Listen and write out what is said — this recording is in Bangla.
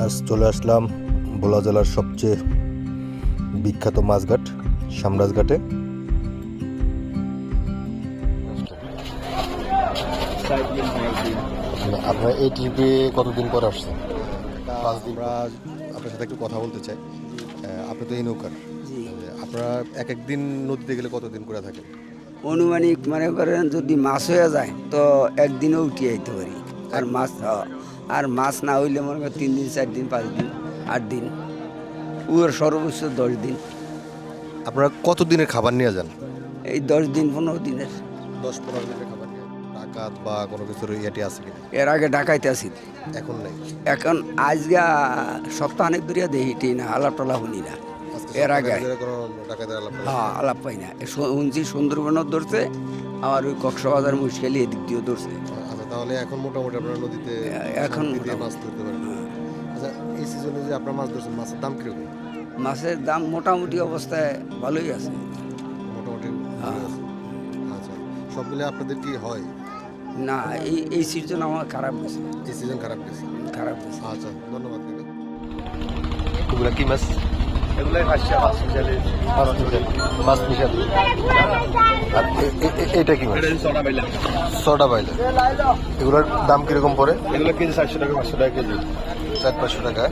আজ চলে আসলাম ভোলা জেলার সবচেয়ে বিখ্যাত মাছঘাট সামরাজঘাটে। আপনারা এই ট্রিপে কতদিন পর আসছেন? 5 দিন। আমরা আপনার সাথে একটু কথা বলতে চাই। আপনি তো এই নৌকার, আপনারা এক একদিন নদীতে গেলে কতদিন করে থাকেন? অনুমানিক মনে করেন যদি মাছ হয়ে যায় তো একদিনও উঠিয়ে যেতে পারি। আর মাছ না হইলে মনে করেন 3 দিন 4 দিন 5 দিন 8 দিন ওর সর্বোচ্চ 10 দিন। আপনারা কত দিনের খাবার নিয়ে যান? এই 10 দিন 15 দিনের। 10-15 দিনের খাবার নিয়ে ডাকাত বা কোনো কিছুর ইয়াটি আছে কিনা? এর আগে ডাকাইতে আসি, এখন নাই। এখন আজকে সপ্তাহানেক ধরিয়া দেখিটি না, আলাপ টালা শুনি না। এর আগে হ্যাঁ আলাপ পাই না। শুনছি সুন্দরবনও ধরছে, আমার ওই কক্সবাজার মুশকিলি এদিক দিয়েও ধরছে। আচ্ছা, তাহলে এখন মোটামুটি আপনারা নদীতে এখন দিয়ে মাছ ধরতে পারেন। আচ্ছা, এই সিজনে যে আপনারা মাছ ধরছেন, মাছের দাম কিরকম? মাছের দাম মোটামুটি অবস্থায় ভালোই আছে। মোটামুটি হ্যাঁ। আচ্ছা, সব মিলে আপনাদের কি হয়? না, এই সিজন আমার খারাপ গেছে। এই সিজন খারাপ গেছে। খারাপ গেছে। আচ্ছা, ধন্যবাদ। এগুলা কি মাছ? এগুলাই হাসিয়া মাছ মিশালি মাছ মিশালি। আর এটা কি মাছ? সোনা বাইলা সোডা বাইলা। এগুলোর দাম কিরকম পড়ে? এগুলো কেজি 400 টাকা 500 টাকা কেজি। 400-500 টাকা।